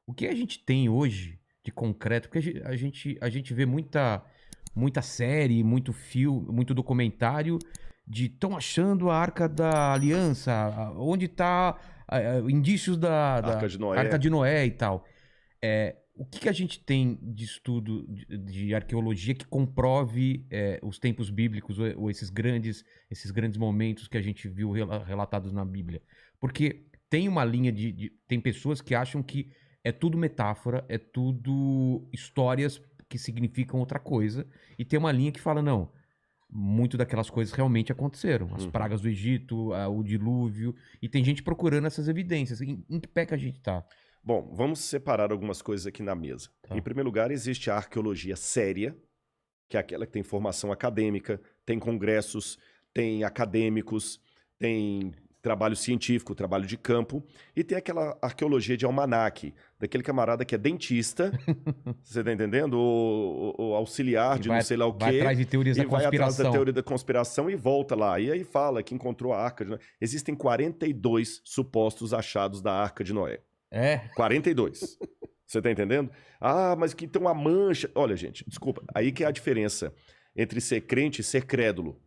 O que a gente tem hoje de concreto? Porque a gente vê muita série, muito filme, muito documentário de estão achando a Arca da Aliança, onde está indícios Arca da de Noé. Arca de Noé e tal. O que a gente tem de estudo de arqueologia que comprove os tempos bíblicos ou esses grandes momentos que a gente viu relatados na Bíblia? Porque tem uma linha tem pessoas que acham que é tudo metáfora, é tudo histórias que significam outra coisa, e tem uma linha que fala, não, muito daquelas coisas realmente aconteceram. As pragas do Egito, o dilúvio, e tem gente procurando essas evidências. Em que pé que a gente tá? Bom, vamos separar algumas coisas aqui na mesa. Tá. Em primeiro lugar, existe a arqueologia séria, que é aquela que tem formação acadêmica, tem congressos, tem acadêmicos, tem trabalho científico, trabalho de campo, e tem aquela arqueologia de almanaque, daquele camarada que é dentista, você tá entendendo? O auxiliar de não sei lá o quê. Vai atrás de teorias da e vai atrás da conspiração. teoria da conspiração e volta lá. E aí fala que encontrou a Arca de Noé. Existem 42 supostos achados da Arca de Noé. 42. Você tá entendendo? Ah, mas que tem uma mancha. Olha, gente, desculpa. Aí que é a diferença entre ser crente e ser crédulo.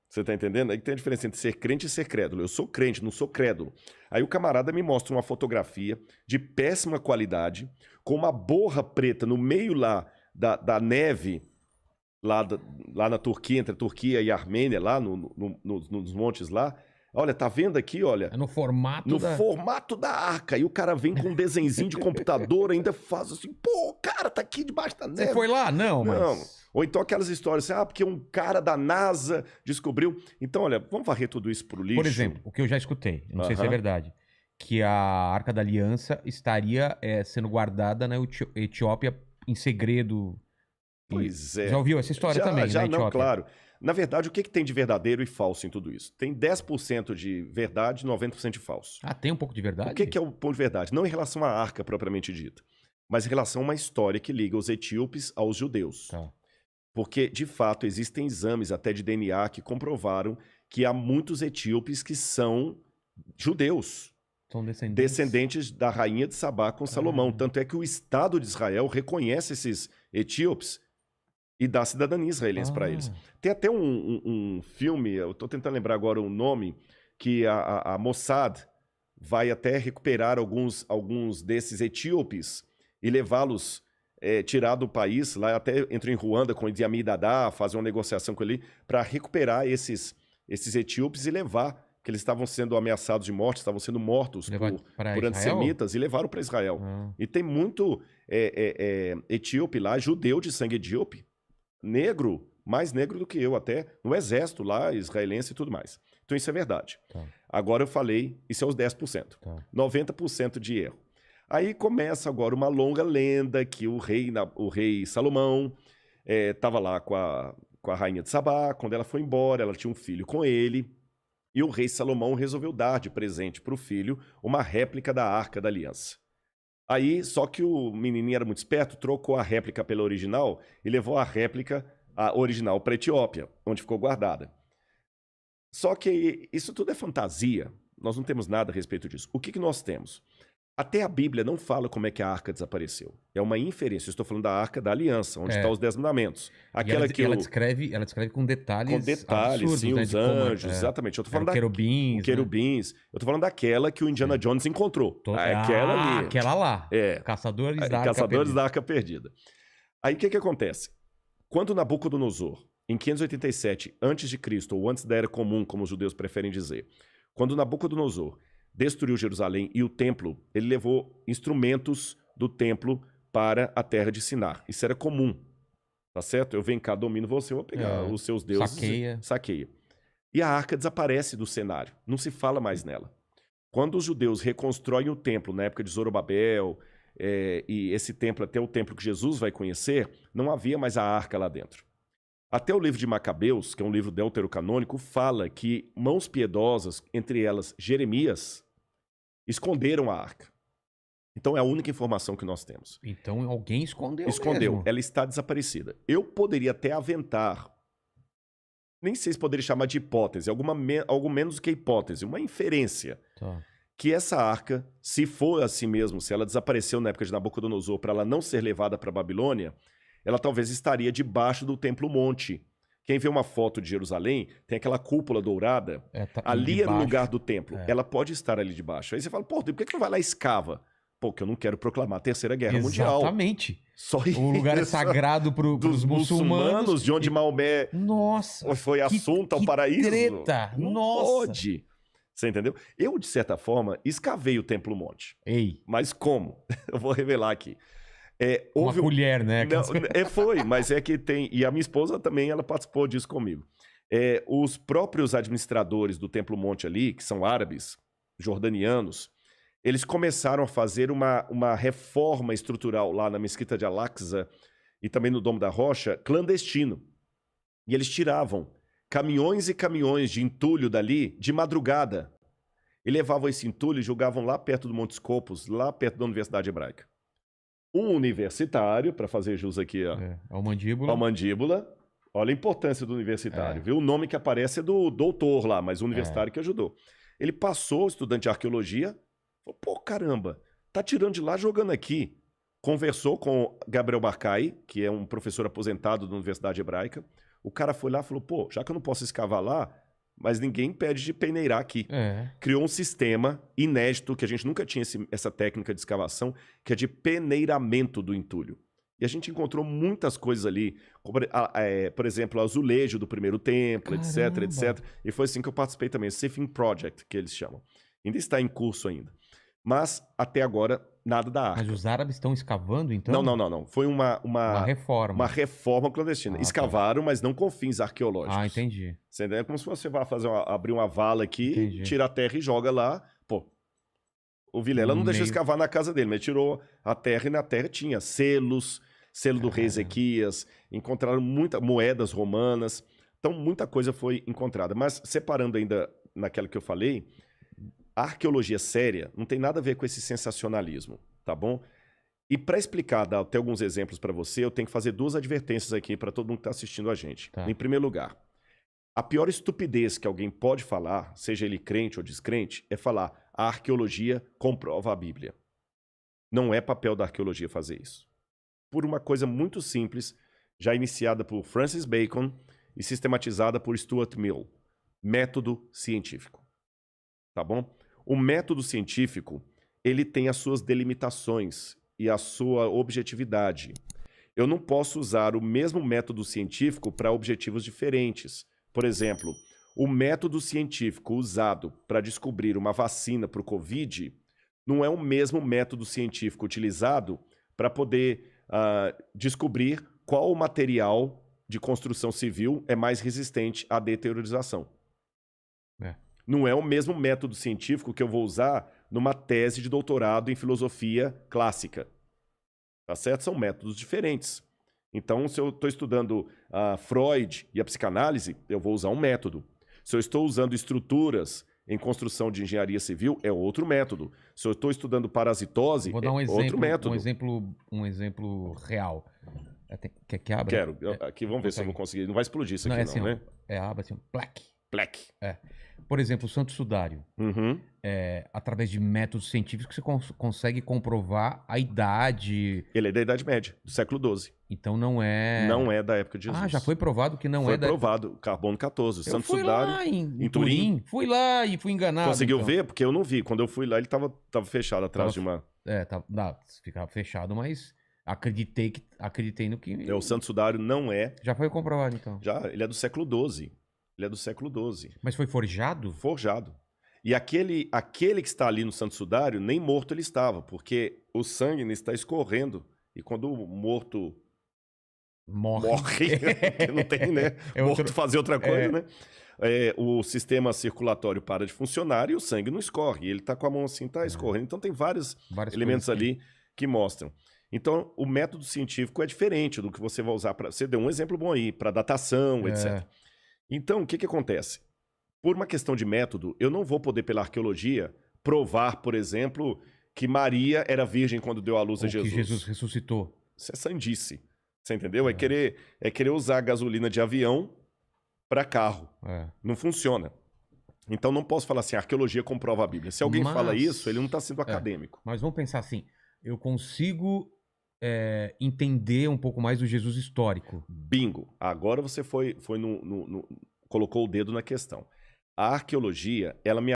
Você tá entendendo? Aí que tem a diferença entre ser crente e ser crédulo. Eu sou crente, não sou crédulo. Aí o camarada me mostra uma fotografia de péssima qualidade, com uma borra preta no meio lá da neve, lá na Turquia, entre a Turquia e a Armênia, lá nos montes lá. Olha, tá vendo aqui, olha? É no formato formato da arca. E o cara vem com um desenzinho de computador, ainda faz assim, pô, cara, tá aqui debaixo da neve. Você foi lá? Não, Não. mas... Ou então aquelas histórias assim, porque um cara da NASA descobriu. Então, olha, vamos varrer tudo isso pro lixo. Por exemplo, o que eu já escutei, não sei se é verdade, que a Arca da Aliança estaria sendo guardada na Etiópia em segredo. Pois é. Já ouviu essa história também, já na não, Etiópia? claro. Na verdade, o que tem de verdadeiro e falso em tudo isso? Tem 10% de verdade e 90% de falso. Ah, tem um pouco de verdade? O que é o ponto de verdade? Não em relação à arca propriamente dita, mas em relação a uma história que liga os etíopes aos judeus. Tá. Porque, de fato, existem exames até de DNA que comprovaram que há muitos etíopes que são judeus. São Descendentes da rainha de Sabá com Salomão. Tanto é que o Estado de Israel reconhece esses etíopes e dá cidadania israelense para eles. Tem até um filme, eu estou tentando lembrar agora o nome, que a Mossad vai até recuperar alguns desses etíopes e levá-los, tirar do país, lá até entrou em Ruanda com o Idi Amin Dada, fazer uma negociação com ele, para recuperar esses etíopes e levar, porque eles estavam sendo ameaçados de morte, estavam sendo mortos por antissemitas, e levaram para Israel. E tem muito etíope lá, judeu de sangue etíope, negro, mais negro do que eu até, no exército lá, israelense e tudo mais. Então isso é verdade. Tá. Agora eu falei, isso é os 10%. Tá. 90% de erro. Aí começa agora uma longa lenda que o rei Salomão estava lá com a rainha de Sabá. Quando ela foi embora, ela tinha um filho com ele, e o rei Salomão resolveu dar de presente para o filho uma réplica da Arca da Aliança. Aí, só que o menininho era muito esperto, trocou a réplica pela original e levou a original para a Etiópia, onde ficou guardada. Só que isso tudo é fantasia, nós não temos nada a respeito disso. O que nós temos? Até a Bíblia não fala como é que a arca desapareceu. É uma inferência. Eu estou falando da Arca da Aliança, onde estão os 10 mandamentos. Ela descreve com detalhes. Com detalhes, absurdos, sim, né, os anjos, exatamente. Eu tô falando querubins. Querubins. Né? Eu tô falando daquela que o Indiana Jones encontrou. Aquela ali. Aquela lá. Caçadores da Arca Perdida. Aí o que acontece? Quando Nabucodonosor, em 587 a.C., ou antes da Era Comum, como os judeus preferem dizer, quando Nabucodonosor destruiu Jerusalém e o templo, ele levou instrumentos do templo para a terra de Sinar. Isso era comum, tá certo? Eu venho cá, domino você, eu vou pegar os seus deuses. Saqueia. E a arca desaparece do cenário, não se fala mais nela. Quando os judeus reconstroem o templo, na época de Zorobabel, e esse templo, até o templo que Jesus vai conhecer, não havia mais a arca lá dentro. Até o livro de Macabeus, que é um livro deuterocanônico, fala que mãos piedosas, entre elas Jeremias, esconderam a arca. Então é a única informação que nós temos. Então alguém escondeu mesmo. Ela está desaparecida. Eu poderia até aventar, nem sei se poderia chamar de hipótese, algo menos que hipótese, uma inferência. Tá. que essa arca, se for assim mesmo, se ela desapareceu na época de Nabucodonosor para ela não ser levada para a Babilônia, ela talvez estaria debaixo do Templo Monte. Quem vê uma foto de Jerusalém, tem aquela cúpula dourada, ali era o lugar do templo. Ela pode estar ali debaixo. Aí você fala, pô, por que não vai lá e escava? Pô, que eu não quero proclamar a Terceira Guerra Mundial. Exatamente. Só o lugar é sagrado para os muçulmanos. De onde Maomé foi assunto ao paraíso. Treta. Não pode. Você entendeu? Eu, de certa forma, escavei o Templo Monte. Ei. Mas como? Eu vou revelar aqui. Houve uma colher, né? Não, foi, mas é que tem... E a minha esposa também, ela participou disso comigo. Os próprios administradores do Templo Monte ali, que são árabes, jordanianos, eles começaram a fazer uma reforma estrutural lá na Mesquita de Al-Aqsa e também no Domo da Rocha, clandestino. E eles tiravam caminhões e caminhões de entulho dali de madrugada. E levavam esse entulho e jogavam lá perto do Monte Scopus, lá perto da Universidade Hebraica. Um universitário, para fazer jus aqui ao mandíbula. Ao mandíbula. Olha a importância do universitário, viu? O nome que aparece é do doutor lá, mas o universitário que ajudou. Ele passou, estudante de arqueologia, falou, pô, caramba, tá tirando de lá, jogando aqui. Conversou com Gabriel Barcai, que é um professor aposentado da Universidade Hebraica. O cara foi lá e falou, pô, já que eu não posso escavar lá, mas ninguém impede de peneirar aqui. Criou um sistema inédito, que a gente nunca tinha essa técnica de escavação, que é de peneiramento do entulho. E a gente encontrou muitas coisas ali, como, por exemplo, o azulejo do primeiro templo, etc. E foi assim que eu participei também, o Sifting Project, que eles chamam. Ainda está em curso ainda. Mas, até agora, nada da arca. Mas os árabes estão escavando, então? Não. Foi uma reforma. Uma reforma clandestina. Escavaram, mas não com fins arqueológicos. Ah, entendi. É como se você vá abrir uma vala aqui, tira a terra e joga lá. Pô, o Vilela não deixou escavar na casa dele, mas tirou a terra e na terra tinha selos, selo do rei Ezequias, encontraram muitas moedas romanas. Então, muita coisa foi encontrada. Mas, separando ainda naquela que eu falei, a arqueologia séria não tem nada a ver com esse sensacionalismo, tá bom? E para explicar, dar até alguns exemplos para você, eu tenho que fazer duas advertências aqui para todo mundo que está assistindo a gente. Em primeiro lugar, a pior estupidez que alguém pode falar, seja ele crente ou descrente, é falar a arqueologia comprova a Bíblia. Não é papel da arqueologia fazer isso. Por uma coisa muito simples, já iniciada por Francis Bacon e sistematizada por Stuart Mill. Método científico. Tá bom? O método científico, ele tem as suas delimitações e a sua objetividade. Eu não posso usar o mesmo método científico para objetivos diferentes. Por exemplo, o método científico usado para descobrir uma vacina para o Covid não é o mesmo método científico utilizado para poder descobrir qual material de construção civil é mais resistente à deteriorização. Não é o mesmo método científico que eu vou usar numa tese de doutorado em filosofia clássica. Tá certo? São métodos diferentes. Então, se eu estou estudando Freud e a psicanálise, eu vou usar um método. Se eu estou usando estruturas em construção de engenharia civil, é outro método. Se eu estou estudando parasitose, vou dar um exemplo, outro método. Um exemplo real. Quer que abra? Quero. Aqui vamos ver se eu vou conseguir. Não vai explodir isso aqui, assim, né? Abre assim, plaque. Plaque. Por exemplo, o Santo Sudário. Através de métodos científicos, você consegue comprovar a idade. Ele é da Idade Média, do século XII. Então não é... Não é da época de Jesus. Já foi provado que não foi é da... Foi provado, carbono 14. Santo Sudário, lá em Turim. Fui lá e fui enganado. Conseguiu ver? Porque eu não vi. Quando eu fui lá, ele tava fechado atrás de uma... ficava fechado, mas acreditei no que... O Santo Sudário não é... Já foi comprovado, então? Já, ele é do século XII. Ele é do século XII. Mas foi forjado? Forjado. E aquele que está ali no Santo Sudário, nem morto ele estava, porque o sangue está escorrendo. E quando o morto morre não tem, né? Morto fazer outra coisa, né? O sistema circulatório para de funcionar e o sangue não escorre. Ele está com a mão assim, está escorrendo. Então tem vários elementos ali que mostram. Então, o método científico é diferente do que você vai usar para... Você deu um exemplo bom aí, para datação, etc. Então, o que acontece? Por uma questão de método, eu não vou poder, pela arqueologia, provar, por exemplo, que Maria era virgem quando deu à luz a Jesus. Que Jesus ressuscitou. Isso é sandice. Você entendeu? É querer usar gasolina de avião para carro. Não funciona. Então não posso falar assim, a arqueologia comprova a Bíblia. Se alguém fala isso, ele não está sendo acadêmico. Mas vamos pensar assim, eu consigo entender um pouco mais do Jesus histórico. Bingo. Agora você colocou o dedo na questão. A arqueologia, ela me